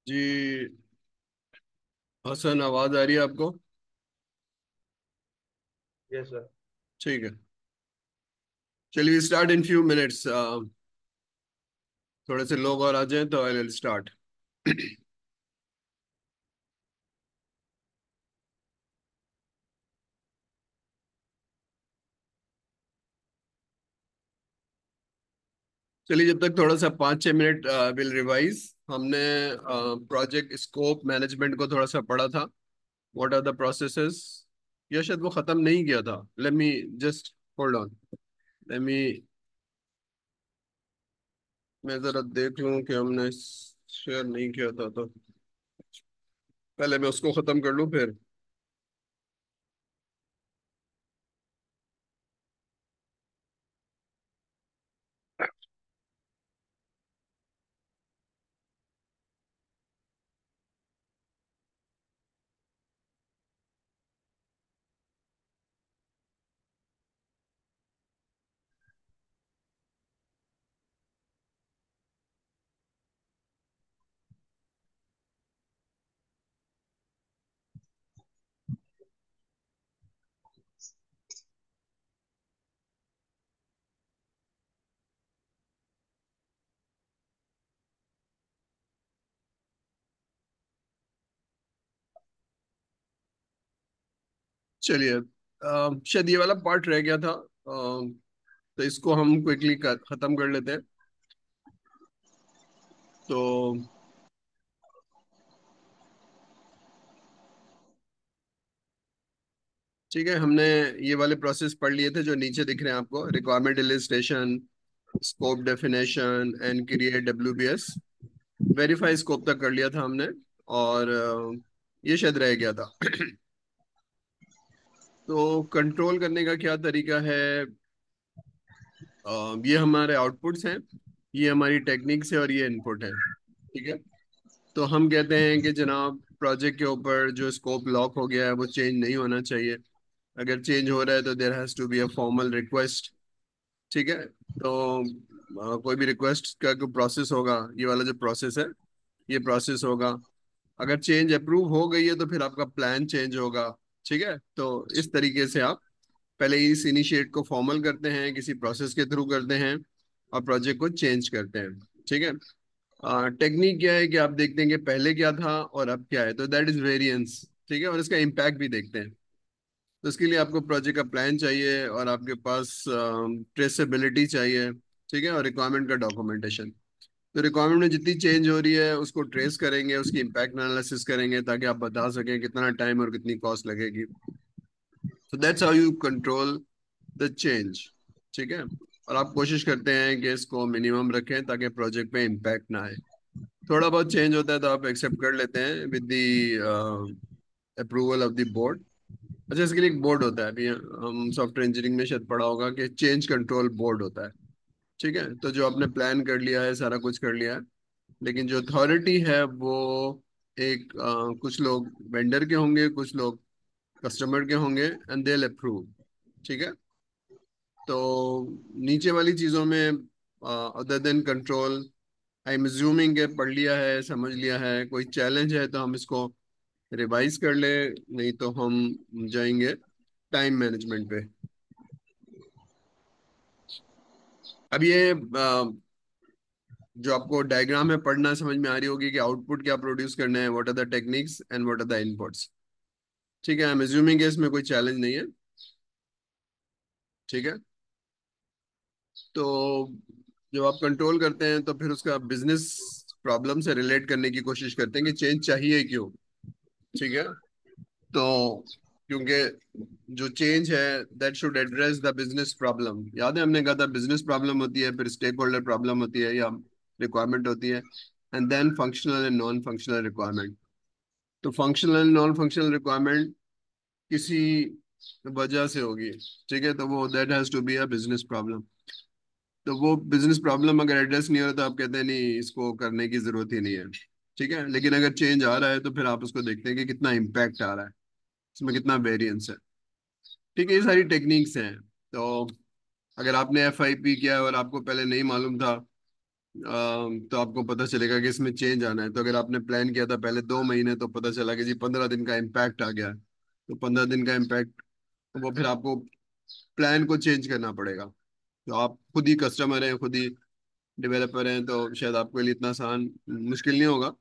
जी। हसन, आवाज आ रही है आपको? Yes sir. ठीक है। चलिए स्टार्ट इन फ्यू मिनट्स। थोड़े से लोग और आ जाएं तो आई विल स्टार्ट। चलिए, जब तक थोड़ा सा 5-6 मिनट विल रिवाइज। हमने प्रोजेक्ट स्कोप मैनेजमेंट को थोड़ा सा पढ़ा था। What are the processes. या शायद वो खत्म नहीं किया था। Let me just hold on. Let me मैं जरा देख लूं कि हमने शेयर नहीं किया था तो पहले मैं उसको खत्म कर लूं फिर। चलिए, शायद ये वाला पार्ट रह गया था। तो इसको हम क्विकली खत्म कर लेते हैं। तो ठीक है, हमने ये वाले प्रोसेस पढ़ लिए थे जो नीचे दिख रहे हैं आपको। Requirement illustration, scope definition and create WBS. Verify scope तक कर लिया था हमने। और ये शायद रह गया था। तो कंट्रोल करने का क्या तरीका है? ये हमारे आउटपुट्स हैं, ये हमारी टेक्निक्स है और ये इनपुट है। ठीक है। तो हम कहते हैं कि जनाब, प्रोजेक्ट के ऊपर जो स्कोप लॉक हो गया है वो चेंज नहीं होना चाहिए। अगर चेंज हो रहा है तो there has to be a formal request. ठीक है। तो कोई भी रिक्वेस्ट का जो प्रोसेस होगा, ये वाला जो प्रोसेस है, ये प्रोसेस होगा। अगर चेंज अप्रूव हो गई है तो फिर आपका प्लान चेंज होगा। ठीक है। तो इस तरीके से आप पहले इस इनिशिएट को फॉर्मल करते हैं, किसी प्रोसेस के थ्रू करते हैं और प्रोजेक्ट को चेंज करते हैं। ठीक है। टेक्निक क्या है कि आप देखते हैं कि पहले क्या था और अब क्या है, तो दैट इज वेरिएंस। ठीक है। और इसका इम्पैक्ट भी देखते हैं। तो इसके लिए आपको प्रोजेक्ट का प्लान चाहिए और आपके पास ट्रेसेबिलिटी चाहिए। ठीक है। और रिक्वायरमेंट का डॉक्यूमेंटेशन। तो रिक्वायरमेंट में जितनी चेंज हो रही है उसको ट्रेस करेंगे, उसकी इम्पैक्ट एनालिसिस करेंगे ताकि आप बता सकें कितना टाइम और कितनी कॉस्ट लगेगी। तो that's how you control the change. ठीक है। और आप कोशिश करते हैं कि इसको मिनिमम रखें ताकि प्रोजेक्ट पे इम्पैक्ट ना आए। थोड़ा बहुत चेंज होता है तो आप एक्सेप्ट कर लेते हैं with the approval of the board. अच्छा, इसके लिए एक बोर्ड होता है। अभी हम सॉफ्टवेयर इंजीनियरिंग में शायद पढ़ा होगा कि चेंज कंट्रोल बोर्ड होता है। ठीक है। तो जो आपने प्लान कर लिया है, सारा कुछ कर लिया है, लेकिन जो अथॉरिटी है वो एक कुछ लोग वेंडर के होंगे, कुछ लोग कस्टमर के होंगे एंड दे विल अप्रूव। ठीक है। तो नीचे वाली चीजों में other than control, I am assuming के पढ़ लिया है, समझ लिया है। कोई चैलेंज है तो हम इसको रिवाइज कर ले, नहीं तो हम जाएंगे टाइम मैनेजमेंट पे। अब ये जो आपको डायग्राम में पढ़ना समझ में आ रही होगी कि आउटपुट क्या प्रोड्यूस करना है, what are the techniques and what are the inputs. ठीक है। आई एम अज्यूमिंग इसमें कोई चैलेंज नहीं है। ठीक है। तो जब आप कंट्रोल करते हैं तो फिर उसका बिजनेस प्रॉब्लम से रिलेट करने की कोशिश करते हैं कि चेंज चाहिए क्यों। ठीक है। तो क्योंकि जो चेंज है that should address the business problem. याद है हमने कहा था बिजनेस प्रॉब्लम होती है, फिर स्टेक होल्डर प्रॉब्लम होती है या रिक्वायरमेंट होती है, and then functional and non functional requirement. तो functional and non functional requirement किसी वजह से होगी। ठीक है। तो वो that has to be a business problem. तो वो बिजनेस प्रॉब्लम अगर एड्रेस नहीं हो रहा तो आप कहते हैं नहीं, इसको करने की जरूरत ही नहीं है। ठीक है। लेकिन अगर चेंज आ रहा है तो फिर आप उसको देखते हैं कि कितना इम्पैक्ट आ रहा है, इसमें कितना वेरिएंस है। ठीक है। ये सारी टेक्निक्स हैं। तो अगर आपने एफ आई पी किया और आपको पहले नहीं मालूम था तो आपको पता चलेगा कि इसमें चेंज आना है। तो अगर आपने प्लान किया था पहले 2 महीने, तो पता चला कि जी 15 दिन का इम्पैक्ट आ गया है, तो 15 दिन का इम्पैक्ट, वो फिर आपको प्लान को चेंज करना पड़ेगा। तो आप खुद ही कस्टमर हैं, खुद ही डेवलपर हैं, तो शायद आपके लिए इतना आसान मुश्किल नहीं होगा।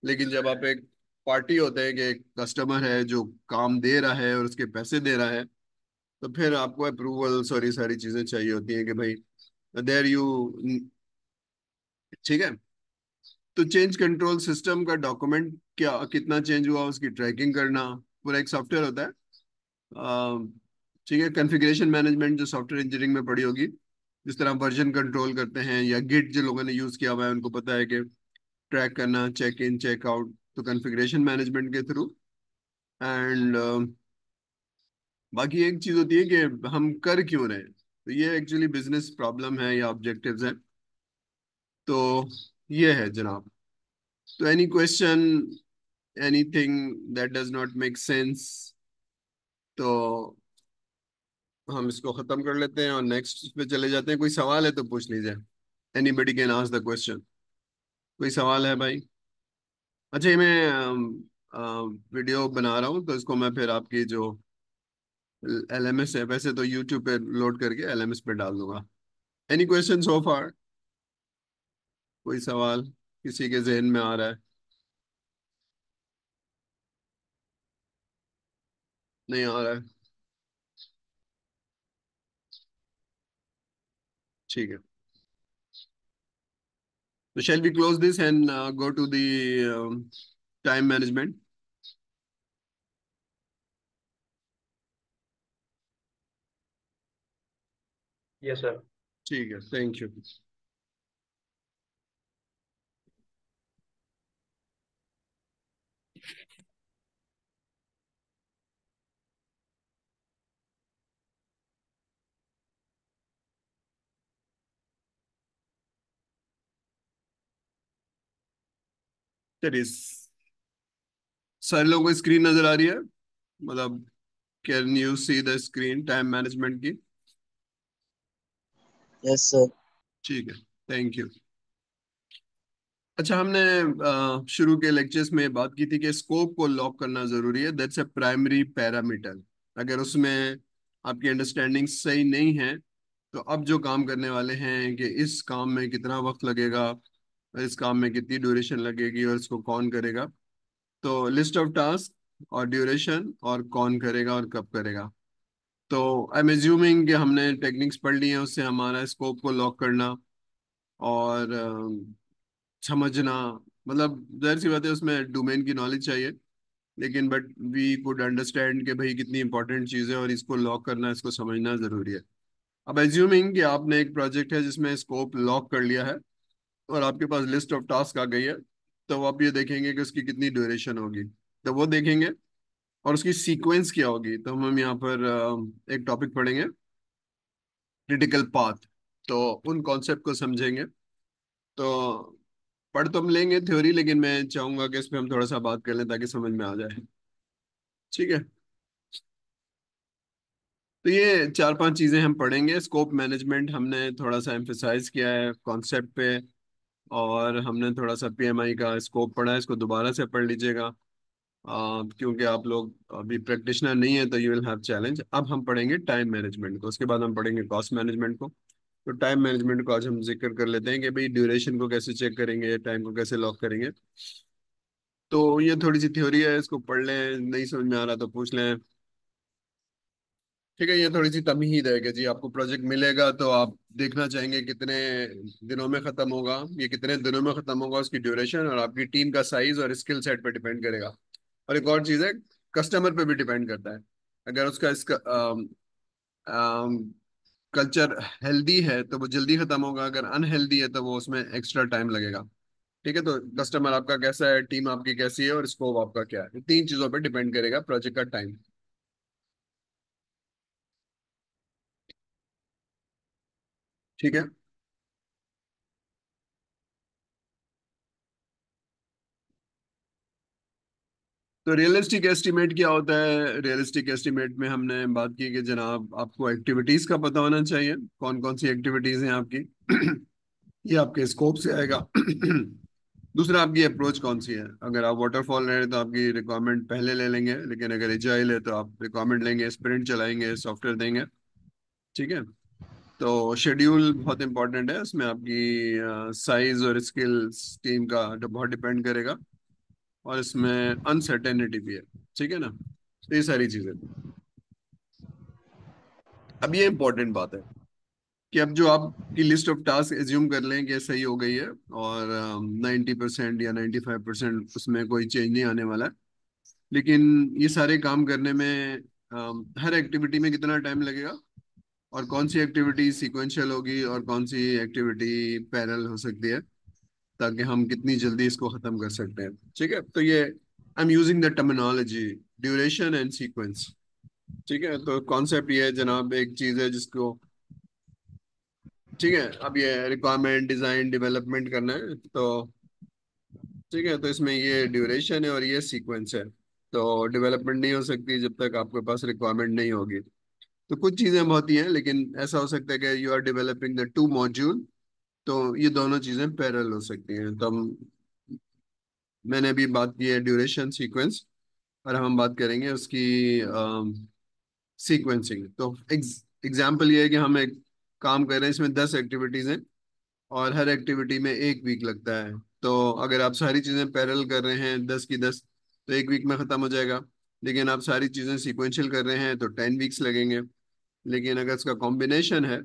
लेकिन जब आप एक पार्टी होते हैं कि एक कस्टमर है जो काम दे रहा है और उसके पैसे दे रहा है, तो फिर आपको अप्रूवल्स और ये सारी चीजें चाहिए होती हैं कि भाई देयर यू, ठीक है। तो चेंज कंट्रोल सिस्टम का डॉक्यूमेंट क्या कितना चेंज हुआ उसकी ट्रैकिंग करना, पूरा एक सॉफ्टवेयर होता है। ठीक है, कॉन्फ़िगरेशन मैनेजमेंट जो सॉफ्टवेयर इंजीनियरिंग में पड़ी होगी, जिस तरह वर्जन कंट्रोल करते हैं, या गिट जो लोगों ने यूज किया हुआ है उनको पता है कि ट्रैक करना, चेक इन चेक आउट, तो कॉन्फ़िगरेशन मैनेजमेंट के थ्रू। एंड बाकी एक चीज होती है कि हम कर क्यों रहे हैं, तो ये एक्चुअली बिजनेस प्रॉब्लम है या ऑब्जेक्टिव्स हैं। तो ये है जनाब। तो any question, anything that does not make sense, तो हम इसको खत्म कर लेते हैं और नेक्स्ट पे चले जाते हैं। कोई सवाल है तो पूछ लीजिए। Anybody can ask the question. कोई सवाल है भाई? अच्छा, ये मैं वीडियो बना रहा हूँ, तो इसको मैं फिर आपकी जो एलएमएस है, वैसे तो यूट्यूब पे लोड करके एलएमएस पे डाल दूंगा। एनी क्वेश्चन सो फार? कोई सवाल किसी के जहन में आ रहा है? नहीं आ रहा है? ठीक है, तो shall we close this and go to the time management? Yes sir. ठीक है, थैंक यू। चलिए, सारे लोगों को स्क्रीन नजर आ रही है? मतलब can you see the screen time management की? Yes sir. ठीक है, थैंक यू। अच्छा, हमने शुरू के लेक्चर्स में बात की थी कि स्कोप को लॉक करना जरूरी है, दैट्स अ प्राइमरी पैरामीटर। अगर उसमें आपकी अंडरस्टैंडिंग सही नहीं है, तो अब जो काम करने वाले हैं कि इस काम में कितना वक्त लगेगा, इस काम में कितनी ड्यूरेशन लगेगी और इसको कौन करेगा, तो लिस्ट ऑफ टास्क और ड्यूरेशन और कौन करेगा और कब करेगा। तो आई एम एज्यूमिंग कि हमने टेक्निक्स पढ़ ली हैं, उससे हमारा स्कोप को लॉक करना और समझना, मतलब जाहिर सी बात है उसमें डोमेन की नॉलेज चाहिए, लेकिन बट वी कुड अंडरस्टैंड कि भाई कितनी इंपॉर्टेंट चीज़ है और इसको लॉक करना, इसको समझना जरूरी है। अब एज्यूमिंग कि आपने एक प्रोजेक्ट है जिसमें स्कोप लॉक कर लिया है और आपके पास लिस्ट ऑफ टास्क आ गई है, तो आप ये देखेंगे कि उसकी कितनी ड्यूरेशन होगी, तो वो देखेंगे। और उसकी सीक्वेंस क्या होगी, तो हम यहाँ पर एक टॉपिक पढ़ेंगे, क्रिटिकल पाथ। तो उन कॉन्सेप्ट को समझेंगे। तो पढ़ तो हम लेंगे थ्योरी, लेकिन मैं चाहूंगा कि इस पे हम थोड़ा सा बात कर लें ताकि समझ में आ जाए। ठीक है, तो ये 4-5 चीजें हम पढ़ेंगे। स्कोप मैनेजमेंट हमने थोड़ा सा एम्फेसाइज किया है कॉन्सेप्ट पे, और हमने थोड़ा सा पीएमआई का स्कोप पढ़ा है, इसको दोबारा से पढ़ लीजिएगा। क्योंकि आप लोग अभी प्रैक्टिशनर नहीं है, तो यू विल हैव चैलेंज। अब हम पढ़ेंगे टाइम मैनेजमेंट को, उसके बाद हम पढ़ेंगे कॉस्ट मैनेजमेंट को। तो टाइम मैनेजमेंट को आज हम जिक्र कर लेते हैं कि भाई ड्यूरेशन को कैसे चेक करेंगे, टाइम को कैसे लॉक करेंगे। तो ये थोड़ी सी थ्योरी है, इसको पढ़ लें, नहीं समझ में आ रहा तो पूछ लें। ठीक है, ये थोड़ी सी तमहीद है कि जी आपको प्रोजेक्ट मिलेगा तो आप देखना चाहेंगे कितने दिनों में खत्म होगा, ये कितने दिनों में खत्म होगा, उसकी ड्यूरेशन और आपकी टीम का साइज और स्किल सेट पे डिपेंड करेगा। और एक और चीज़ है, कस्टमर पे भी डिपेंड करता है। अगर उसका इसका कल्चर हेल्दी है तो वो जल्दी खत्म होगा, अगर अनहेल्दी है तो वो उसमें एक्स्ट्रा टाइम लगेगा। ठीक है, तो कस्टमर आपका कैसा है, टीम आपकी कैसी है और स्कोप आपका क्या है, 3 चीजों पर डिपेंड करेगा प्रोजेक्ट का टाइम। ठीक है, तो रियलिस्टिक एस्टिमेट क्या होता है? रियलिस्टिक एस्टिमेट में हमने बात की कि जनाब आपको एक्टिविटीज का पता होना चाहिए, कौन कौन सी एक्टिविटीज हैं आपकी। ये आपके स्कोप से आएगा। दूसरा, आपकी अप्रोच कौन सी है। अगर आप वाटरफॉल रहे हैं तो आपकी रिक्वायरमेंट पहले ले लेंगे, लेकिन अगर एजाइल है तो आप रिक्वायरमेंट लेंगे, स्प्रिंट चलाएंगे, सॉफ्टवेयर देंगे। ठीक है। तो शेड्यूल बहुत इंपॉर्टेंट है, उसमें आपकी साइज और स्किल्स टीम का बहुत डिपेंड करेगा, और इसमें अनसर्टेनिटी भी है। ठीक है ना, तो ये सारी चीजें। अब ये इंपॉर्टेंट बात है कि अब जो आपकी लिस्ट ऑफ टास्क एज्यूम कर लें कि सही हो गई है, और 90% या 95% उसमें कोई चेंज नहीं आने वाला है, लेकिन ये सारे काम करने में हर एक्टिविटी में कितना टाइम लगेगा, और कौन सी एक्टिविटी सीक्वेंशियल होगी और कौन सी एक्टिविटी पैरेलल हो सकती है, ताकि हम कितनी जल्दी इसको खत्म कर सकते हैं। ठीक है, तो ये I am using the terminology duration and sequence. ठीक है, तो कॉन्सेप्ट ये है जनाब, एक चीज है जिसको, ठीक है, अब ये रिक्वायरमेंट डिजाइन डेवलपमेंट करना है, तो ठीक है, तो इसमें ये ड्यूरेशन है और ये सीक्वेंस है। तो डेवलपमेंट नहीं हो सकती जब तक आपके पास रिक्वायरमेंट नहीं होगी। तो कुछ चीजें बहुत ही हैं, लेकिन ऐसा हो सकता है कि you are developing the two module, तो ये दोनों चीजें पैरेलल हो सकती हैं। तो हम, मैंने अभी बात की है ड्यूरेशन सीक्वेंस, और हम बात करेंगे उसकी सीक्वेंसिंग। तो एग्जाम्पल ये है कि हम एक काम कर रहे हैं, इसमें 10 एक्टिविटीज हैं, और हर एक्टिविटी में 1 वीक लगता है। तो अगर आप सारी चीजें पैरेलल कर रहे हैं 10 की 10, तो 1 वीक में खत्म हो जाएगा। लेकिन आप सारी चीजें सीक्वेंशियल कर रहे हैं तो 10 वीक्स लगेंगे। लेकिन अगर इसका कॉम्बिनेशन है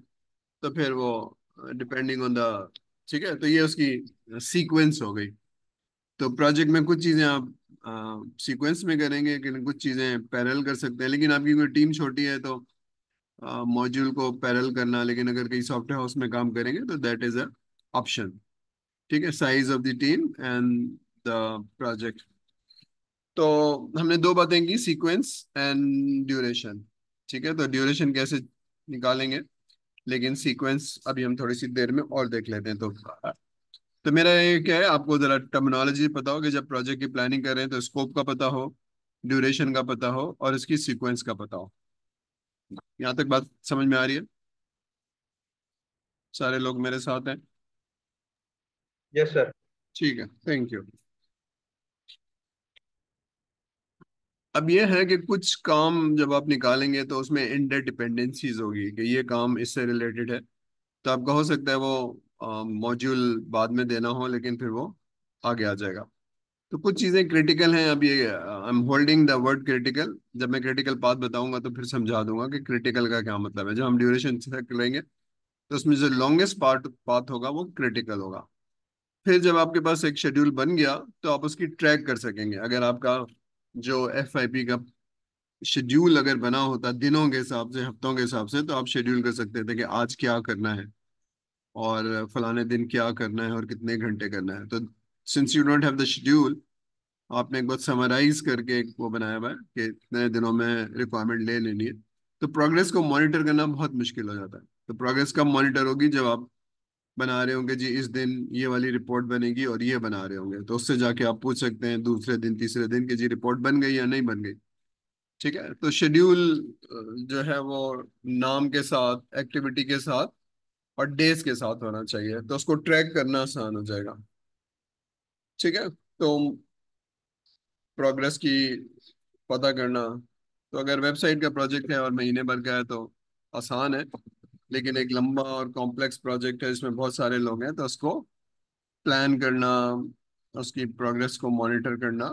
तो फिर वो डिपेंडिंग ऑन द, ठीक है, तो ये उसकी सीक्वेंस हो गई। तो प्रोजेक्ट में कुछ चीजें आप सीक्वेंस में करेंगे, लेकिन कुछ चीजें पैरेलल कर सकते हैं। लेकिन आपकी कोई टीम छोटी है तो मॉड्यूल को पैरेलल करना, लेकिन अगर कहीं सॉफ्टवेयर हाउस में काम करेंगे तो दैट इज अ ऑप्शन। ठीक है, size of the team and the project. तो हमने दो बातें की, सीक्वेंस एंड ड्यूरेशन। ठीक है, तो ड्यूरेशन कैसे निकालेंगे, लेकिन सीक्वेंस अभी हम थोड़ी सी देर में और देख लेते हैं। तो मेरा ये क्या है, आपको जरा टर्मिनोलॉजी पता हो कि जब प्रोजेक्ट की प्लानिंग कर रहे हैं तो स्कोप का पता हो, ड्यूरेशन का पता हो, और इसकी सीक्वेंस का पता हो। यहाँ तक बात समझ में आ रही है? सारे लोग मेरे साथ हैं? Yes sir. ठीक है, थैंक यू। अब ये है कि कुछ काम जब आप निकालेंगे तो उसमें इंटर डिपेंडेंसीज होगी कि ये काम इससे रिलेटेड है। तो आपका हो सकता है वो मॉड्यूल बाद में देना हो, लेकिन फिर वो आगे आ जाएगा। तो कुछ चीजें क्रिटिकल हैं। अब ये I am holding the word critical, जब मैं क्रिटिकल पाथ बताऊंगा तो फिर समझा दूंगा कि क्रिटिकल का क्या मतलब है। जब हम ड्यूरेशन चेक करेंगे तो उसमें जो लॉन्गेस्ट पार्ट पाथ होगा वो क्रिटिकल होगा। फिर जब आपके पास एक शेड्यूल बन गया तो आप उसकी ट्रैक कर सकेंगे। अगर आपका जो FIP का शेड्यूल अगर बना होता दिनों के हिसाब से, हफ्तों के हिसाब से, तो आप शेड्यूल कर सकते थे कि आज क्या करना है, और फलाने दिन क्या करना है, और कितने घंटे करना है। तो since you don't have the schedule, आपने एक बार समराइज करके एक वो बनाया हुआ है कि इतने दिनों में रिक्वायरमेंट ले लेनी है। तो प्रोग्रेस को मॉनिटर करना बहुत मुश्किल हो जाता है। तो प्रोग्रेस कब मॉनिटर होगी, जब आप बना रहे होंगे जी इस दिन ये वाली रिपोर्ट बनेगी और ये बना रहे होंगे, तो उससे जाके आप पूछ सकते हैं दूसरे दिन तीसरे दिन कि जी रिपोर्ट बन गई या नहीं बन गई। ठीक है, तो शेड्यूल जो है वो नाम के साथ, एक्टिविटी के साथ और डेज के साथ होना चाहिए, तो उसको ट्रैक करना आसान हो जाएगा। ठीक है, तो प्रोग्रेस की पता करना, तो अगर वेबसाइट का प्रोजेक्ट है और महीने भर का है तो आसान है। लेकिन एक लंबा और कॉम्प्लेक्स प्रोजेक्ट है, इसमें बहुत सारे लोग हैं, तो उसको प्लान करना, उसकी प्रोग्रेस को मॉनिटर करना,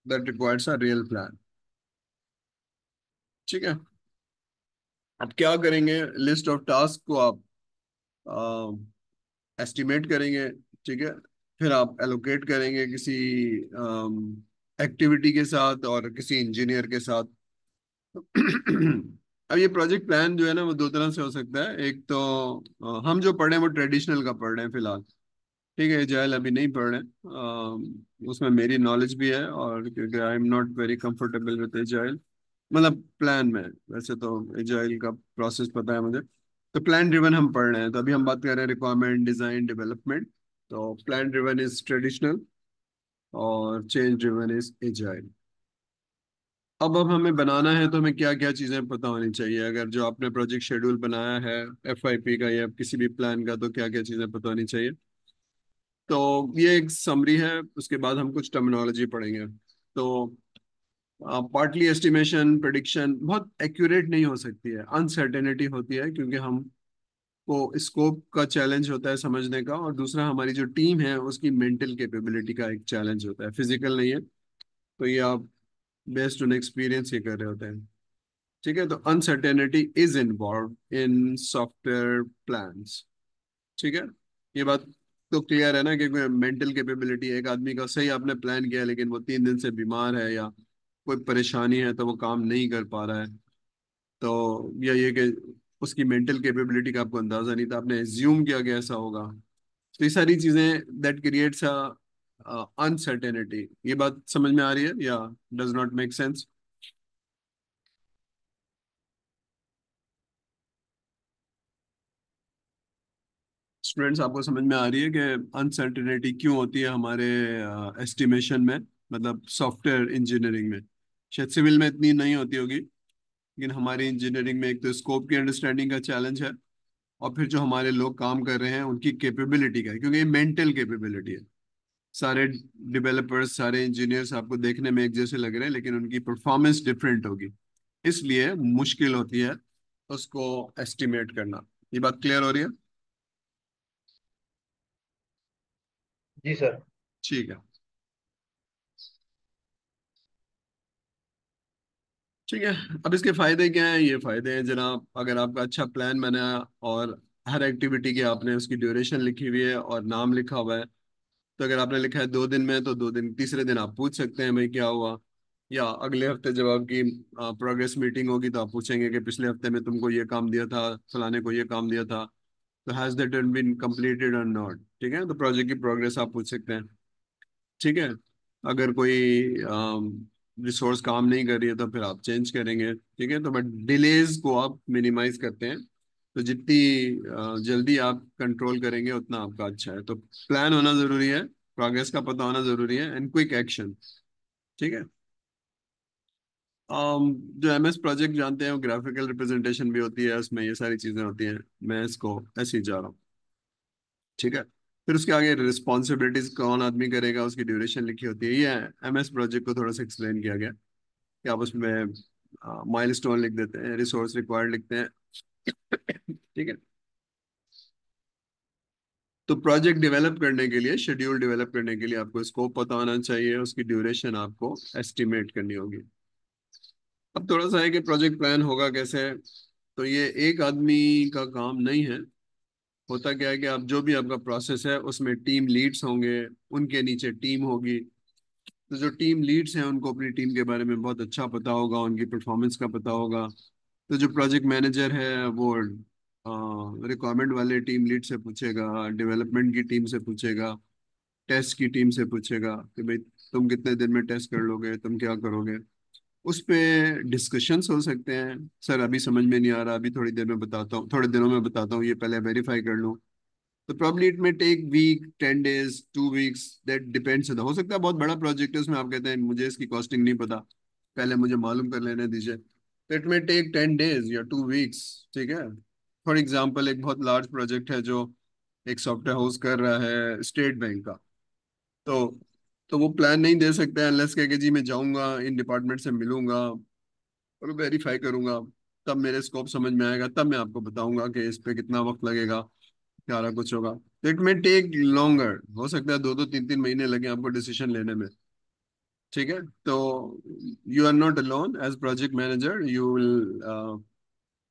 that requires a real plan. ठीक है, अब क्या करेंगे, लिस्ट ऑफ टास्क को आप एस्टिमेट करेंगे। ठीक है, फिर आप एलोकेट करेंगे किसी एक्टिविटी के साथ और किसी इंजीनियर के साथ। अब ये प्रोजेक्ट प्लान जो है ना, वो दो तरह से हो सकता है। एक तो हम जो पढ़ रहे हैं वो ट्रेडिशनल का पढ़ रहे हैं फिलहाल। ठीक है, एजाइल अभी नहीं पढ़ रहे हैं। उसमें मेरी नॉलेज भी है, और क्योंकि I am not very comfortable with agile, मतलब प्लान में। वैसे तो एजाइल का प्रोसेस पता है मुझे। तो प्लान ड्रिवन हम पढ़ रहे हैं, तो अभी हम बात कर रहे हैं रिक्वायरमेंट डिजाइन डेवलपमेंट। तो प्लान ड्रिवन इज ट्रेडिशनल और चेंज ड्रिवन इज एजाइल। अब हमें बनाना है तो हमें क्या क्या चीजें पता होनी चाहिए, अगर जो आपने प्रोजेक्ट शेड्यूल बनाया है FYP का या किसी भी प्लान का, तो क्या क्या चीजें पता होनी चाहिए। तो ये एक समरी है, उसके बाद हम कुछ टर्मिनोलॉजी पढ़ेंगे। तो पार्टली एस्टिमेशन प्रिडिक्शन बहुत एक्यूरेट नहीं हो सकती है, अनसर्टेनिटी होती है, क्योंकि हम को स्कोप का चैलेंज होता है समझने का, और दूसरा हमारी जो टीम है उसकी मेंटल कैपेबिलिटी का एक चैलेंज होता है, फिजिकल नहीं है। तो ये आप बेस्ड ऑन एक्सपीरियंस ये कर रहे होते हैं। ठीक है, तो uncertainty is involve in software plans. ठीक है, ये बात तो क्लियर है ना, कि मेंटल कैपेबिलिटी, एक आदमी का सही आपने प्लान किया लेकिन वो 3 दिन से बीमार है या कोई परेशानी है तो वो काम नहीं कर पा रहा है, तो या ये कि उसकी मेंटल कैपेबिलिटी का आपको अंदाजा नहीं था, आपने एज्यूम किया कि ऐसा होगा। तो ये सारी चीजें दैट क्रिएट्स अ अनसर्टेनिटी। ये बात समझ में आ रही है या does not make sense? Students, आपको समझ में आ रही है कि अनसर्टेनिटी क्यों होती है हमारे एस्टिमेशन में, मतलब सॉफ्टवेयर इंजीनियरिंग में। शायद सिविल में इतनी नहीं होती होगी, लेकिन हमारी इंजीनियरिंग में एक तो स्कोप की अंडरस्टैंडिंग का चैलेंज है, और फिर जो हमारे लोग काम कर रहे हैं उनकी कैपेबिलिटी का है, क्योंकि ये मेंटल कैपेबिलिटी है। सारे डेवलपर्स, सारे इंजीनियर्स आपको देखने में एक जैसे लग रहे हैं, लेकिन उनकी परफॉर्मेंस डिफरेंट होगी, इसलिए मुश्किल होती है उसको एस्टिमेट करना। ये बात क्लियर हो रही है? जी सर। ठीक है। ठीक है, अब इसके फायदे क्या हैं? ये फायदे हैं जनाब, अगर आपका अच्छा प्लान बना है और हर एक्टिविटी की आपने उसकी ड्यूरेशन लिखी हुई है और नाम लिखा हुआ है, तो अगर आपने लिखा है 2 दिन में, तो 2 दिन, तीसरे दिन आप पूछ सकते हैं भाई क्या हुआ। या अगले हफ्ते जब आपकी प्रोग्रेस मीटिंग होगी तो आप पूछेंगे कि पिछले हफ्ते में तुमको ये काम दिया था, फलाने को ये काम दिया था, तो हैज दैट बीन कंप्लीटेड और नॉट। ठीक है, तो प्रोजेक्ट की प्रोग्रेस आप पूछ सकते हैं। ठीक है, अगर कोई रिसोर्स काम नहीं कर रही है तो फिर आप चेंज करेंगे। ठीक है, तो बट डिलेज को आप मिनिमाइज करते हैं, तो जितनी जल्दी आप कंट्रोल करेंगे उतना आपका अच्छा है। तो प्लान होना जरूरी है, प्रोग्रेस का पता होना जरूरी है, एंड क्विक एक्शन। ठीक है। जो MS प्रोजेक्ट जानते हैं वो ग्राफिकल रिप्रेजेंटेशन भी होती है, उसमें ये सारी चीजें होती हैं। मैं इसको ऐसे ही जा रहा हूँ। ठीक है, फिर उसके आगे रिस्पॉन्सिबिलिटीज कौन आदमी करेगा, उसकी ड्यूरेशन लिखी होती है। ये MS प्रोजेक्ट को थोड़ा सा एक्सप्लेन किया गया कि आप उसमें माइलस्टोन लिख देते हैं, रिसोर्स रिक्वायर्ड लिखते हैं। ठीक है, तो प्रोजेक्ट डेवलप करने के लिए, शेड्यूल डेवलप करने के लिए आपको स्कोप पता होना चाहिए, उसकी ड्यूरेशन आपको एस्टिमेट करनी होगी। अब थोड़ा सा है कि प्रोजेक्ट प्लान होगा कैसे। तो ये एक आदमी का काम नहीं है। होता क्या है कि आप जो भी आपका प्रोसेस है उसमें टीम लीड्स होंगे, उनके नीचे टीम होगी। तो जो टीम लीड्स हैं उनको अपनी टीम के बारे में बहुत अच्छा पता होगा, उनकी परफॉर्मेंस का पता होगा। तो जो प्रोजेक्ट मैनेजर है वो रिक्वायरमेंट वाले टीम लीड से पूछेगा, डेवलपमेंट की टीम से पूछेगा, टेस्ट की टीम से पूछेगा कि भाई तुम कितने दिन में टेस्ट कर लोगे, तुम क्या करोगे। उस पे डिस्कशंस हो सकते हैं, सर अभी समझ में नहीं आ रहा, अभी थोड़ी देर में बताता हूँ, थोड़े दिनों में बताता हूँ, ये पहले वेरीफाई कर लूँ। तो probably it may take week, 10 days, 2 weeks, that depends. हो सकता है बहुत बड़ा प्रोजेक्ट है, उसमें आप कहते हैं मुझे इसकी कॉस्टिंग नहीं पता, पहले मुझे मालूम कर लेने दीजिए, तो इट में टेक 10 days या 2 weeks। ठीक है, फॉर एग्जाम्पल एक बहुत लार्ज प्रोजेक्ट है जो एक सॉफ्टवेयर हाउस कर रहा है स्टेट बैंक का। तो वो प्लान नहीं दे सकता है अनलेस कह के जी मैं जाऊंगा, इन डिपार्टमेंट से मिलूंगा और वेरीफाई करूंगा, तब मेरे स्कोप समझ में आएगा, तब मैं आपको बताऊंगा कि इस पे कितना वक्त लगेगा, सारा कुछ होगा। तो इट में टेक लॉन्गर, हो सकता है 2-2 3-3 महीने लगे आपको डिसीजन लेने में। ठीक है, तो you are not alone as project manager, you will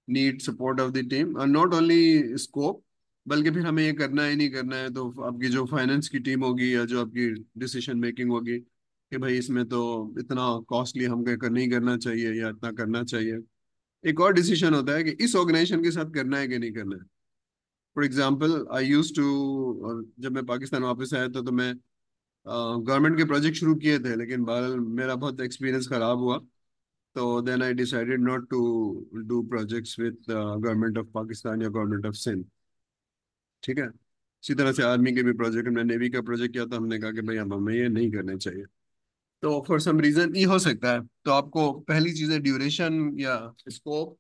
need support of the team, और नॉट ओनली स्कोप, बल्कि फिर हमें ये करना है नहीं करना है, तो आपकी जो फाइनेंस की टीम होगी या जो आपकी डिसीजन मेकिंग होगी कि भाई इसमें तो इतना कॉस्टली हमको नहीं करना चाहिए या इतना करना चाहिए। एक और डिसीजन होता है कि इस ऑर्गेनाइजेशन के साथ करना है कि नहीं करना है। For example I used to, जब मैं पाकिस्तान वापस आया था तो मैं गवर्नमेंट के प्रोजेक्ट शुरू किए थे, लेकिन बहरहाल मेरा बहुत एक्सपीरियंस खराब हुआ। तो then I decided not to do projects with government of Pakistan या गवर्नमेंट ऑफ सिंध। ठीक है, इसी तरह से आर्मी के भी प्रोजेक्ट, हमने नेवी का प्रोजेक्ट किया था, हमने कहा कि भाई अब हमें ये नहीं करने चाहिए। तो फॉर सम रीजन ये हो सकता है। तो आपको पहली चीज है ड्यूरेशन या स्कोप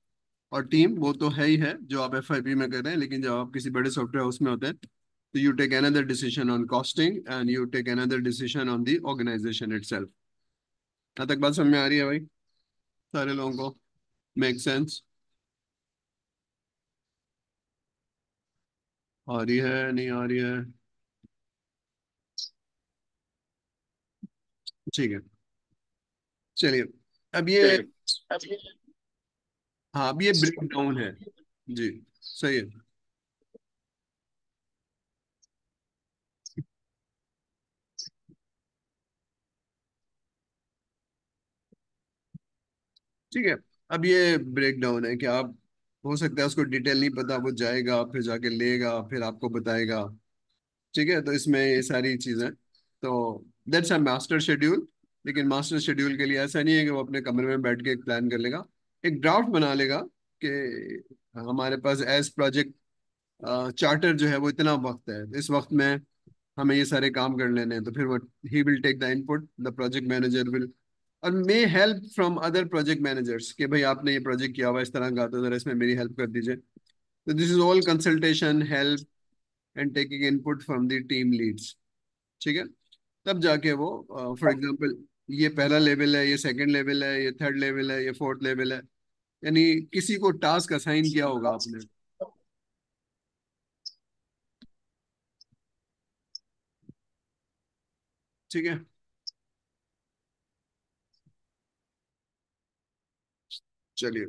और टीम, वो तो है ही है जो आप एफआईपी में कर रहे हैं, लेकिन जब आप किसी बड़े सॉफ्टवेयर हाउस में होते हैं तो you take another decision on costing and you take another decision on the organisation itself. यहाँ तक बात समझ में आ रही है भाई सारे लोगों को? Make sense? आ रही है नहीं आ रही है? ठीक है, चलिए। अब ये, हाँ अब ये ब्रेक डाउन है। जी, सही है। ठीक है, अब ये ब्रेक डाउन है कि आप, हो सकता है उसको डिटेल नहीं पता, वो जाएगा फिर जाके लेगा फिर आपको बताएगा। ठीक है, तो इसमें ये सारी चीजें, तो दैट्स अ मास्टर शेड्यूल। लेकिन मास्टर शेड्यूल के लिए ऐसा नहीं है कि वो अपने कमरे में बैठ के एक प्लान कर लेगा, एक ड्राफ्ट बना लेगा कि हमारे पास एज प्रोजेक्ट चार्टर जो है वो इतना वक्त है, इस वक्त में हमें ये सारे काम कर लेने हैं। तो फिर वो ही will take the input, the project manager will, और may help from other project managers कि भाई आपने ये प्रोजेक्ट किया हुआ इस तरह का, तो जरा इसमें मेरी हेल्प कर दीजिए। तो this is all consultation, help and taking input from the team leads. ठीक है, तब जाके वो, फॉर एग्जांपल, ये पहला लेवल है, ये सेकंड लेवल है, ये थर्ड लेवल है, ये फोर्थ लेवल है, यानी किसी को टास्क असाइन किया होगा आपने। ठीक है, चलिए।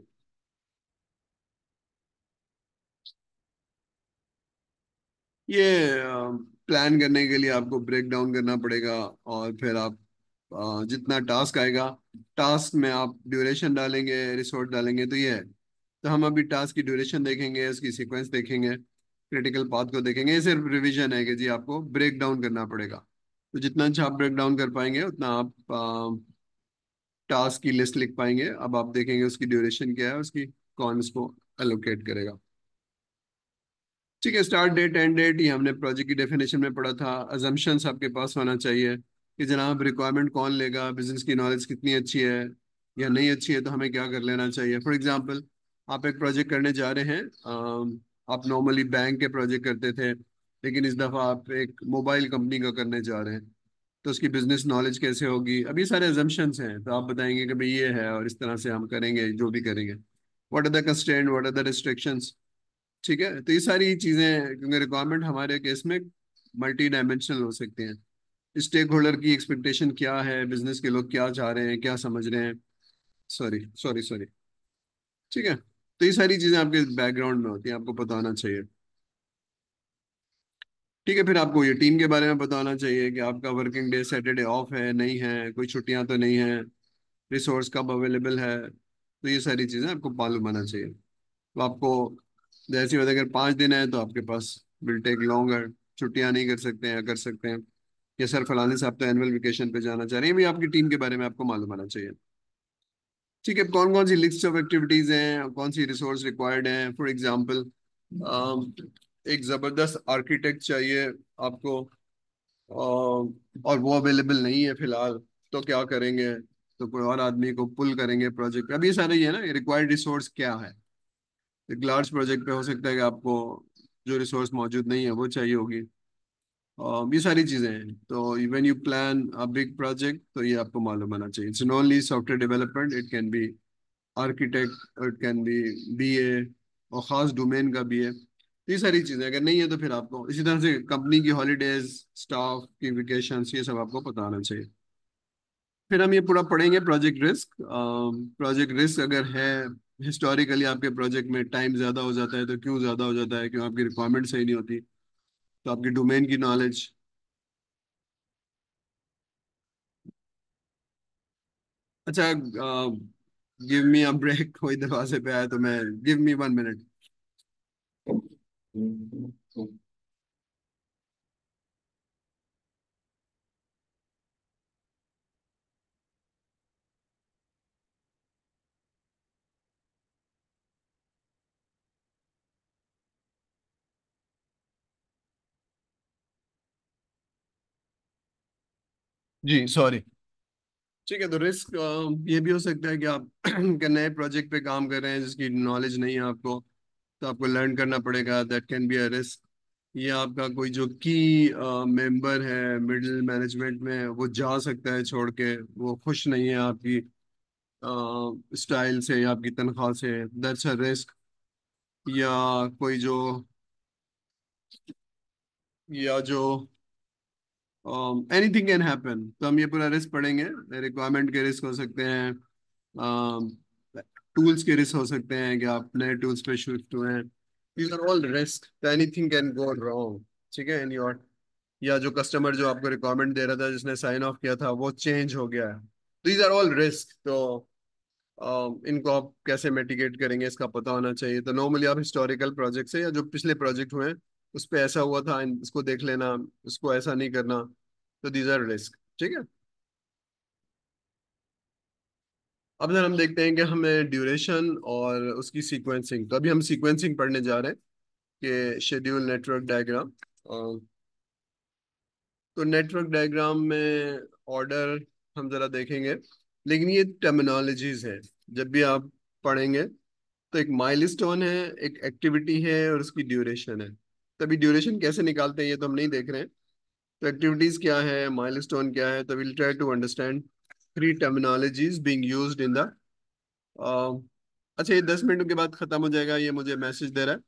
ये प्लान करने के लिए आपको ब्रेक डाउन करना पड़ेगा, और फिर आप जितना टास्क आएगा, टास्क में आप ड्यूरेशन डालेंगे, रिसोर्स डालेंगे, तो ये है। तो हम अभी टास्क की ड्यूरेशन देखेंगे, उसकी सीक्वेंस देखेंगे, क्रिटिकल पाथ को देखेंगे। ये सिर्फ रिवीजन है कि जी आपको ब्रेक डाउन करना पड़ेगा। तो जितना अच्छा आप ब्रेक डाउन कर पाएंगे उतना आप टास्क की लिस्ट लिख पाएंगे। अब आप देखेंगे उसकी ड्यूरेशन क्या है, उसकी कौन इसको एलोकेट करेगा। ठीक है, स्टार्ट डेट एंड डेट ये हमने प्रोजेक्ट की डेफिनेशन में पढ़ा था। अजम्पशंस आपके पास होना चाहिए कि जनाब रिक्वायरमेंट कौन लेगा, बिजनेस की नॉलेज कितनी अच्छी है या नहीं अच्छी है, तो हमें क्या कर लेना चाहिए। फॉर एग्जांपल, आप एक प्रोजेक्ट करने जा रहे हैं, आप नॉर्मली बैंक के प्रोजेक्ट करते थे, लेकिन इस दफ़ा आप एक मोबाइल कंपनी का करने जा रहे हैं, तो उसकी बिजनेस नॉलेज कैसे होगी। अब ये सारे अजम्पशंस हैं, तो आप बताएंगे कि भाई ये है और इस तरह से हम करेंगे जो भी करेंगे। What are the constraint, what are the restrictions. ठीक है, तो ये सारी चीजें, क्योंकि रिक्वायरमेंट हमारे केस में मल्टी डायमेंशनल हो सकते हैं। स्टेक होल्डर की एक्सपेक्टेशन क्या है, बिजनेस के लोग क्या चाह रहे हैं, क्या समझ रहे हैं। Sorry sorry sorry. ठीक है, तो ये सारी चीजें आपके बैकग्राउंड में होती हैं, आपको पता होना चाहिए। ठीक है, फिर आपको ये टीम के बारे में पता होना चाहिए कि आपका वर्किंग डे सैटरडे ऑफ है नहीं है, कोई छुट्टियां तो नहीं है, रिसोर्स कब अवेलेबल है। तो ये सारी चीजें आपको मालूम होना चाहिए। तो आपको जैसी बात है, अगर 5 दिन है तो आपके पास विल टेक लॉन्गर, छुट्टियां नहीं कर सकते हैं या कर सकते हैं। या सर फलाने साहब तो एनुअल वेकेशन पे जाना चाह रहे हैं, भी आपकी टीम के बारे में आपको मालूम होना चाहिए। ठीक है, कौन कौन सी लिस्ट ऑफ एक्टिविटीज हैं, कौन सी रिसोर्स रिक्वायर्ड हैं। फॉर एग्जांपल, एक जबरदस्त आर्किटेक्ट चाहिए आपको, और वो अवेलेबल नहीं है फिलहाल, तो क्या करेंगे। तो कोई और आदमी को पुल करेंगे प्रोजेक्ट। अब ये सारे ही है ना, रिक्वायर्ड रिसोर्स क्या है। एक लार्ज प्रोजेक्ट पे हो सकता है कि आपको जो रिसोर्स मौजूद नहीं है वो चाहिए होगी। ये सारी चीजें हैं। तो when you plan a big project, तो ये आपको मालूम होना चाहिए। It's not only software development, it can be architect, it can be BA, और खास डोमेन का भी है। तो ये सारी चीजें अगर नहीं है तो फिर आपको इसी तरह से कंपनी की हॉलीडेज, स्टाफ की वेकेशन, ये सब आपको पता होना चाहिए। फिर हम ये पूरा पढ़ेंगे प्रोजेक्ट रिस्क। प्रोजेक्ट रिस्क अगर है, हिस्टोरिकली आपके प्रोजेक्ट में टाइम ज्यादा हो जाता है, तो क्यों ज्यादा हो जाता है, क्यों आपकी रिक्वायरमेंट सही नहीं होती। तो आपकी डोमेन की नॉलेज। अच्छा, गिव मी अ ब्रेक, कोई दरवाजे पे आया तो मैं, गिव मी 1 मिनट। जी सॉरी। ठीक है, तो रिस्क ये भी हो सकता है कि आप नए प्रोजेक्ट पे काम कर रहे हैं जिसकी नॉलेज नहीं है आपको, तो आपको लर्न करना पड़ेगा, that can be a risk. ये आपका कोई जो की मेंबर है मिडिल मैनेजमेंट में, वो जा सकता है छोड़ के, वो खुश नहीं है आपकी स्टाइल से या आपकी तनख्वाह से, दैट्स अ रिस्क। या कोई जो या जो एनीथिंग कैन हैपन, तो हम ये पूरा रिस्क पढ़ेंगे। रिक्वायरमेंट के रिस्क हो सकते हैं, टूल्स के रिस्क हो सकते हैं कि आप नए टूल्स पे शिफ्ट हुए हैं, these are all risk, anything can go wrong. ठीक है, इन योर, या जो कस्टमर जो आपको रिक्वायरमेंट दे रहा था, जिसने साइन ऑफ किया था, वो चेंज हो गया है, दीज आर ऑल रिस्क। तो इनको आप कैसे मिटिगेट करेंगे इसका पता होना चाहिए। तो नॉर्मली आप हिस्टोरिकल प्रोजेक्ट से या जो पिछले प्रोजेक्ट हुए हैं उस पे ऐसा हुआ था, इसको देख लेना, इसको ऐसा नहीं करना, तो दीज आर रिस्क। ठीक है, अब सर हम देखते हैं कि हमें ड्यूरेशन और उसकी सीक्वेंसिंग, तो अभी हम सीक्वेंसिंग पढ़ने जा रहे हैं कि शेड्यूल नेटवर्क डायग्राम। तो नेटवर्क डायग्राम में ऑर्डर हम जरा देखेंगे, लेकिन ये टर्मिनोलॉजीज है। जब भी आप पढ़ेंगे तो एक माइलस्टोन है, एक एक्टिविटी है और उसकी ड्यूरेशन है। तभी ड्यूरेशन कैसे निकालते हैं ये तो हम नहीं देख रहे हैं। तो एक्टिविटीज क्या है, माइलस्टोन क्या है, तो will try to understand three terminologies being used in the. अच्छा, ये 10 मिनट के बाद खत्म हो जाएगा, ये मुझे मैसेज दे रहा है,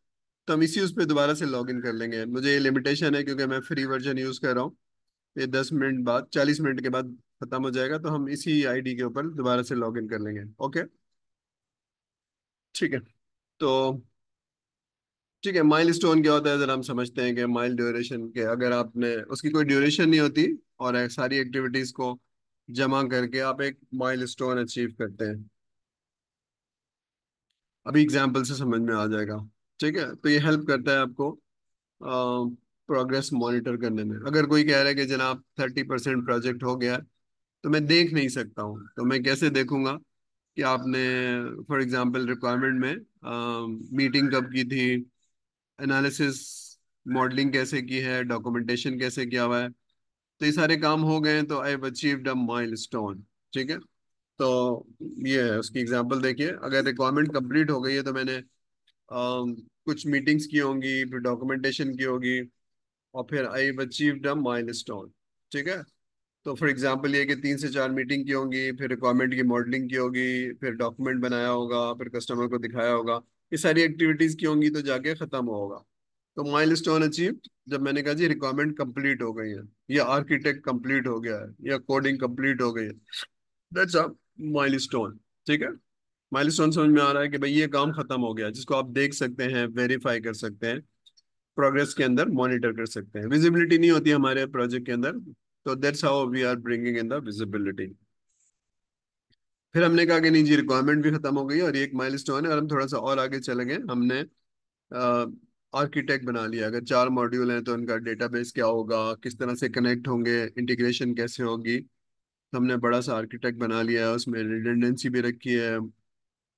तो हम इसी उस पर दोबारा से लॉग इन कर लेंगे। मुझे ये लिमिटेशन है क्योंकि मैं फ्री वर्जन यूज कर रहा हूँ। ये 10 मिनट बाद, 40 मिनट के बाद खत्म हो जाएगा, तो हम इसी आईडी के ऊपर दोबारा से लॉग इन कर लेंगे। ओके, ठीक है। तो ठीक है, माइल स्टोन क्या होता है जरा हम समझते हैं कि माइल ड्यूरेशन के, अगर आपने उसकी कोई ड्यूरेशन नहीं होती और सारी एक्टिविटीज को जमा करके आप एक माइल स्टोन अचीव करते हैं। अभी एग्जाम्पल से समझ में आ जाएगा। ठीक है, तो ये हेल्प करता है आपको प्रोग्रेस मॉनिटर करने में। अगर कोई कह रहा है कि जनाब 30% प्रोजेक्ट हो गया है, तो मैं देख नहीं सकता हूँ, तो मैं कैसे देखूंगा कि आपने फॉर एग्जांपल रिक्वायरमेंट में मीटिंग कब की थी, एनालिसिस मॉडलिंग कैसे की है, डॉक्यूमेंटेशन कैसे किया हुआ है, तो ये सारे काम हो गए हैं, तो I have achieved a milestone. ठीक है, तो ये है उसकी एग्जांपल। देखिए, अगर रिक्वायरमेंट कंप्लीट हो गई है तो मैंने कुछ मीटिंग्स की होंगी, फिर डॉक्यूमेंटेशन की होगी, और फिर I have achieved a milestone. ठीक है, तो फॉर एग्जांपल ये कि 3 से 4 मीटिंग की होंगी, फिर रिक्वायरमेंट की मॉडलिंग की होगी, फिर डॉक्यूमेंट बनाया होगा, फिर कस्टमर को दिखाया होगा, ये सारी एक्टिविटीज की होंगी, तो जाके खत्म होगा। तो माइलस्टोन अचीव, जब मैंने कहा जी रिक्वायरमेंट कंप्लीट हो गई है, या आर्किटेक्ट कंप्लीट हो गया है, या कोडिंग कंप्लीट हो गई है, दैट्स अ माइलस्टोन। ठीक है, माइलस्टोन समझ में आ रहा है कि भाई ये काम खत्म हो गया, जिसको आप देख सकते हैं, वेरीफाई कर सकते हैं, प्रोग्रेस के अंदर मॉनिटर कर सकते हैं। विजिबिलिटी नहीं होती हमारे प्रोजेक्ट के अंदर, तो that's how we are bringing in the visibility. फिर हमने कहा कि नहीं जी रिक्वायरमेंट भी खत्म हो गई है और ये एक माइलस्टोन है, और हम थोड़ा सा और आगे चले गए। हमने आर्किटेक्ट बना लिया, अगर 4 मॉड्यूल हैं तो उनका डेटाबेस क्या होगा, किस तरह से कनेक्ट होंगे, इंटीग्रेशन कैसे होगी, तो हमने बड़ा सा आर्किटेक्ट बना लिया है, उसमें रिडंडेंसी भी रखी है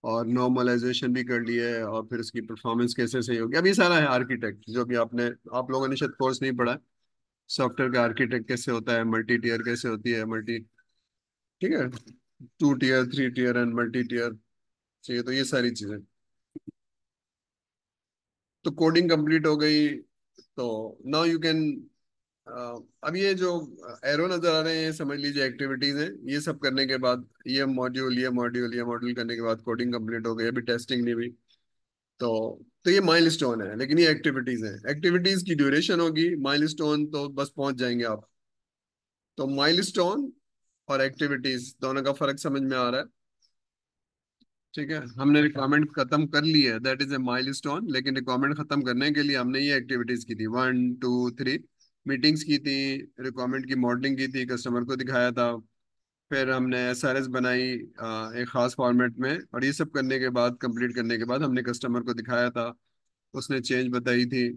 और नॉर्मलाइजेशन भी कर लिया है, और फिर उसकी परफॉर्मेंस कैसे सही होगी। अब ये सारा है आर्किटेक्ट, जो भी आप लोगों ने शायद कोर्स नहीं पढ़ा, सॉफ्टवेयर का आर्किटेक्ट कैसे होता है, मल्टी टीयर कैसे होती है, मल्टी, ठीक है, 2 tier, 3 tier and multi tier चाहिए, तो ये सारी चीजें। तो कोडिंग कंप्लीट हो गई, तो नाउ यू कैन, अब ये जो एरो नजर आ रहे हैं, समझ लीजिए एक्टिविटीज हैं। ये सब करने के बाद, ये मॉड्यूल करने के बाद कोडिंग कंप्लीट हो गई, अभी टेस्टिंग नहीं हुई। तो तो ये माइलस्टोन है, लेकिन ये एक्टिविटीज हैं। एक्टिविटीज की ड्यूरेशन होगी, माइलस्टोन तो बस पहुंच जाएंगे आप। तो माइलस्टोन और एक्टिविटीज दोनों का फर्क समझ में आ रहा है। ठीक है, हमने रिक्वायरमेंट खत्म कर ली है, दैट इज ए माइलस्टोन, लेकिन रिक्वायरमेंट खत्म करने के लिए हमने ये एक्टिविटीज की थी, 1 2 3 मीटिंग्स की थी, रिक्वायरमेंट की मॉडलिंग की थी, कस्टमर को दिखाया था, फिर हमने एसआरएस बनाई एक खास फॉर्मेट में, और ये सब करने के बाद, कंप्लीट करने के बाद हमने कस्टमर को दिखाया था, उसने चेंज बताई थी।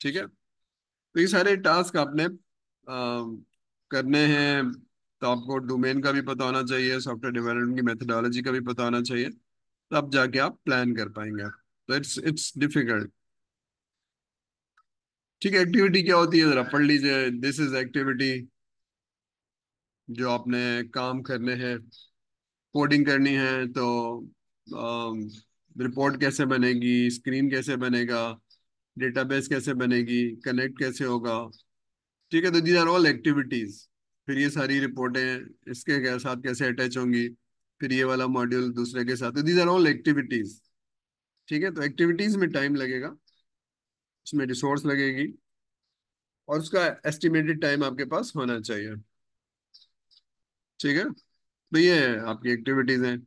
ठीक है, तो ये सारे टास्क आपने करने हैं। तो आपको डोमेन का भी पता होना चाहिए, सॉफ्टवेयर डेवलपमेंट की मेथोडोलॉजी का भी पता होना चाहिए, तब जाके आप प्लान कर पाएंगे। तो इट्स डिफिकल्ट। ठीक है, एक्टिविटी क्या होती है जरा पढ़ लीजिए, दिस इज एक्टिविटी। जो आपने काम करने हैं, कोडिंग करनी है तो रिपोर्ट कैसे बनेगी, स्क्रीन कैसे बनेगा, डेटाबेस कैसे बनेगी, कनेक्ट कैसे होगा। ठीक है, तो दीज आर ऑल एक्टिविटीज। फिर ये सारी रिपोर्टें साथ कैसे अटैच होंगी, फिर ये वाला मॉड्यूल दूसरे के साथ, तो दीज आर ऑल एक्टिविटीज। ठीक है, तो एक्टिविटीज में टाइम लगेगा, उसमें रिसोर्स लगेगी, और उसका एस्टिमेटेड टाइम आपके पास होना चाहिए। ठीक है, तो ये आपकी एक्टिविटीज हैं।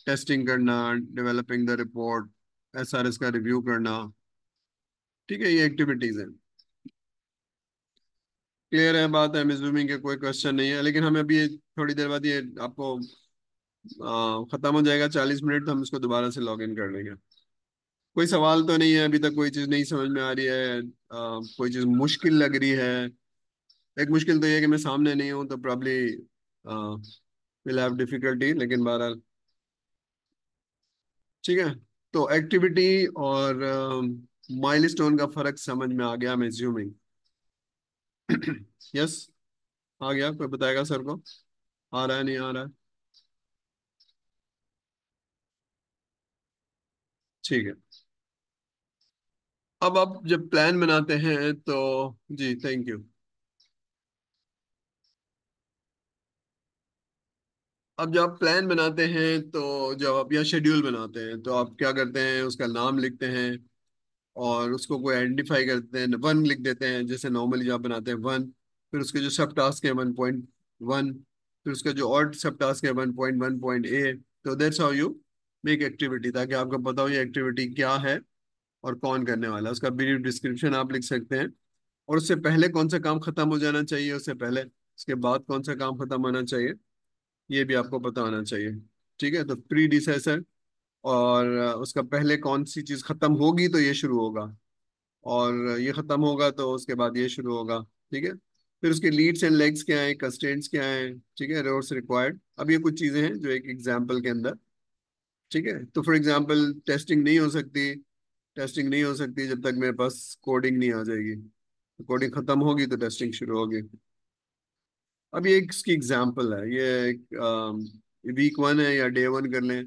टेस्टिंग करना, डेवलपिंग द रिपोर्ट, एसआरएस का रिव्यू करना। ठीक है, ये एक्टिविटीज हैं। क्लियर है बात? है मिजूमिंग के कोई क्वेश्चन नहीं है, लेकिन हमें अभी थोड़ी देर बाद ये आपको खत्म हो जाएगा 40 मिनट, तो हम इसको दोबारा से लॉग इन कर लेंगे। कोई सवाल तो नहीं है अभी तक? कोई चीज नहीं समझ में आ रही है? कोई चीज मुश्किल लग रही है? एक मुश्किल तो ये है कि मैं सामने नहीं हूँ, तो प्रॉब्ली विल हैव डिफिकल्टी, लेकिन बहरहाल ठीक है। तो एक्टिविटी और माइलस्टोन का फर्क समझ में आ गया, मैं ज्यूमिंग। यस, आ गया? कोई बताएगा सर को? आ रहा है, नहीं आ रहा है? ठीक है। अब आप जब प्लान बनाते हैं तो, जी थैंक यू। अब जब आप प्लान बनाते हैं तो, जब आप या शेड्यूल बनाते हैं तो आप क्या करते हैं, उसका नाम लिखते हैं और उसको कोई आइडेंटिफाई करते हैं, वन लिख देते हैं जैसे नॉर्मली जब आप बनाते हैं वन। फिर उसके जो सब टास्क है 1.1, फिर उसका जो और सब टास्क है 1.1.A। तो that's how you make activity, ताकि आपको पता हो ये एक्टिविटी क्या है और कौन करने वाला है। उसका ब्रीफ डिस्क्रिप्शन आप लिख सकते हैं, और उससे पहले कौन सा काम खत्म हो जाना चाहिए, उससे पहले, उसके बाद कौन सा काम खत्म होना चाहिए, ये भी आपको पता होना चाहिए। ठीक है, तो प्री डिसेसर, और उसका पहले कौन सी चीज खत्म होगी तो ये शुरू होगा, और ये खत्म होगा तो उसके बाद ये शुरू होगा। ठीक है, फिर उसके लीड्स एंड लेग्स क्या है, कंस्ट्रेंट्स क्या है, ठीक है, रोड्स रिक्वायर्ड। अब ये कुछ चीजें हैं जो एक एग्जाम्पल के अंदर। ठीक है, तो फॉर एग्जाम्पल टेस्टिंग नहीं हो सकती जब तक मेरे पास कोडिंग नहीं आ जाएगी। कोडिंग खत्म होगी तो टेस्टिंग शुरू होगी। अब ये इसकी एग्जाम्पल है, ये एक वीक 1 है या डे 1 कर लें।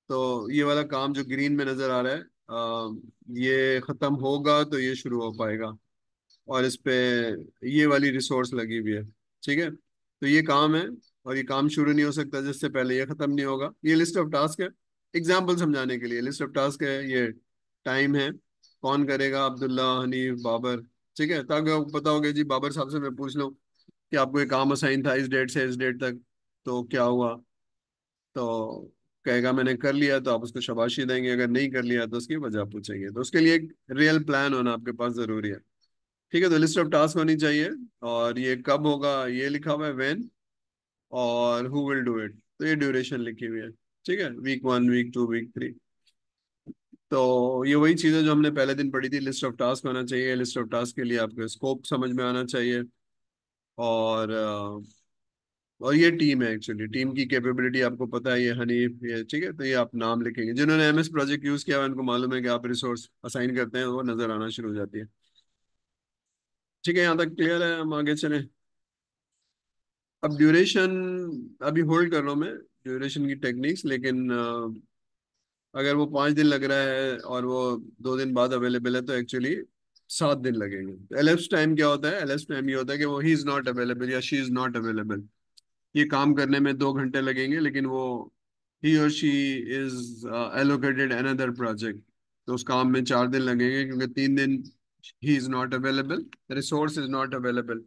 तो ये वाला काम जो ग्रीन में नजर आ रहा है, ये खत्म होगा तो ये शुरू हो पाएगा, और इस पे ये वाली रिसोर्स लगी हुई है। ठीक है, तो ये काम है, और ये काम शुरू नहीं हो सकता जिससे पहले ये खत्म नहीं होगा। ये लिस्ट ऑफ टास्क है, एग्जाम्पल समझाने के लिए लिस्ट ऑफ टास्क है। ये टाइम है, कौन करेगा, अब्दुल्ला, हनीफ, बाबर। ठीक है, ताकि आपको पता होगा जी बाबर साहब से मैं पूछ लूँ कि आपको ये काम असाइन था इस डेट से इस डेट तक, तो क्या हुआ, तो कहेगा मैंने कर लिया, तो आप उसको शाबाशी देंगे। अगर नहीं कर लिया तो उसकी वजह पूछेंगे। तो उसके लिए एक रियल प्लान होना आपके पास जरूरी है। ठीक है, तो लिस्ट ऑफ टास्क होनी चाहिए, और ये कब होगा ये लिखा हुआ है व्हेन, और हु विल डू इट, तो ये ड्यूरेशन लिखी हुई है। ठीक है, वीक 1, वीक 2, वीक 3। तो ये वही चीज़ है जो हमने पहले दिन पढ़ी थी। लिस्ट ऑफ टास्क होना चाहिए, लिस्ट ऑफ टास्क के लिए आपको स्कोप समझ में आना चाहिए, और और ये टीम है, एक्चुअली टीम की कैपेबिलिटी आपको पता है, ये हनीफ, ये ठीक है। तो ये आप नाम लिखेंगे, जिन्होंने एमएस प्रोजेक्ट यूज किया है उनको मालूम है कि आप रिसोर्स असाइन करते हैं वो नजर आना शुरू हो जाती है। ठीक है, यहाँ तक क्लियर है? हम आगे चलें। अब ड्यूरेशन, अभी होल्ड कर रहा हूँ मैं ड्यूरेशन की टेक्निक्स, लेकिन अगर वो 5 दिन लग रहा है और वो 2 दिन बाद अवेलेबल है, तो एक्चुअली 7 दिन लगेंगे। एलेप्स टाइम क्या होता है? एलेप्स टाइम ये होता है कि वो ही इज नॉट अवेलेबल या शी इज नॉट अवेलेबल। ये काम करने में 2 घंटे लगेंगे, लेकिन वो ही और she is allocated another project, तो उस काम में 4 दिन लगेंगे, क्योंकि 3 दिन he is not available, resource is not available.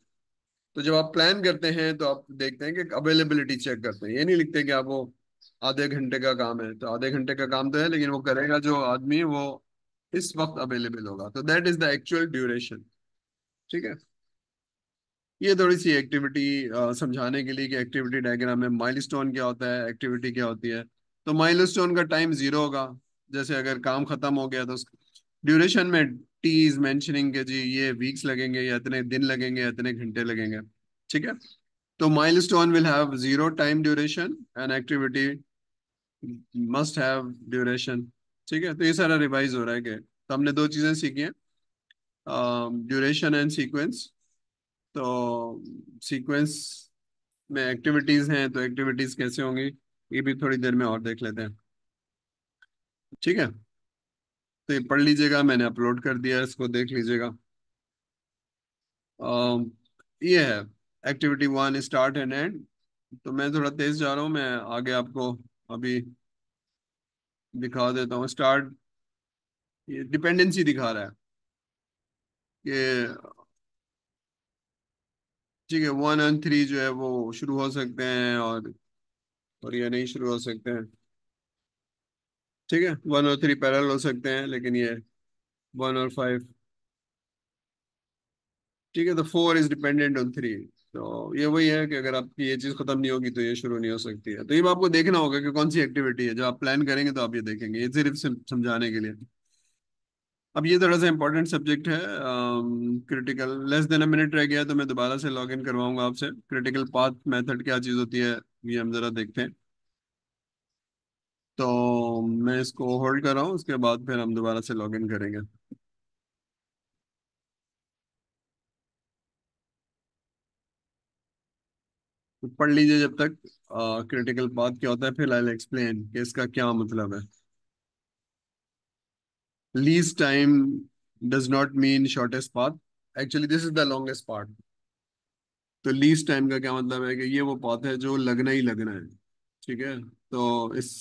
तो जब आप प्लान करते हैं तो आप देखते हैं कि अवेलेबिलिटी चेक करते हैं। ये नहीं लिखते कि आप वो आधे घंटे का काम है तो आधे घंटे का काम तो है, लेकिन वो करेगा जो आदमी वो इस वक्त अवेलेबल होगा, तो that is the actual duration. ठीक है, ये थोड़ी सी एक्टिविटी समझाने के लिए कि एक्टिविटी डायग्राम में माइलस्टोन क्या होता है, एक्टिविटी क्या होती है। तो माइलस्टोन का टाइम 0 होगा। जैसे अगर काम खत्म हो गया तो ड्यूरेशन में टी इज मेंशनिंग के जी ये वीक्स लगेंगे या इतने दिन लगेंगे या इतने घंटे लगेंगे। ठीक है, तो milestone will have 0 time duration, and activity must have duration. ठीक है, तो ये सारा रिवाइज हो रहा है कि, तो हमने 2 चीजें सीखी हैं, ड्यूरेशन एंड सीक्वेंस। तो सीक्वेंस में एक्टिविटीज हैं, तो एक्टिविटीज कैसे होंगी ये भी थोड़ी देर में और देख लेते हैं। ठीक है, तो ये पढ़ लीजिएगा, मैंने अपलोड कर दिया है, इसको देख लीजिएगा। अम, ये है एक्टिविटी 1, स्टार्ट एंड एंड। तो मैं थोड़ा तेज जा रहा हूँ, मैं आगे आपको अभी दिखा देता हूँ। स्टार्ट, ये डिपेंडेंसी दिखा रहा है कि ठीक है, 1 और 3 जो है वो शुरू हो सकते हैं, और ये नहीं शुरू हो सकते हैं। ठीक है, 1 और 3 पैरेलल हो सकते हैं, लेकिन ये 1 और 5। ठीक है, तो 4 इज डिपेंडेंट ऑन 3। तो ये वही है कि अगर आपकी ये चीज खत्म नहीं होगी तो ये शुरू नहीं हो सकती है। तो ये आपको देखना होगा कि कौन सी एक्टिविटी है, जब आप प्लान करेंगे तो आप ये देखेंगे, ये सिर्फ समझाने के लिए। अब ये थोड़ा सा इंपॉर्टेंट सब्जेक्ट है, critical. Less than a minute रह गया, तो मैं दोबारा से लॉग इन करवाऊंगा आपसे। क्रिटिकल पाथ मेथड क्या चीज़ होती है, ये हम जरा देखते हैं। तो मैं इसको होल्ड कर रहा हूँ, उसके बाद फिर हम दोबारा से लॉग इन करेंगे। तो पढ़ लीजिए जब तक। क्रिटिकल पाथ क्या होता है, फिर आई एक्सप्लेन कि इसका क्या मतलब है। Least time does not mean shortest path, actually this is the longest part. तो लीस्ट टाइम का क्या मतलब है कि ये वो पाथ है जो लगना ही लगना है। ठीक है, तो इससे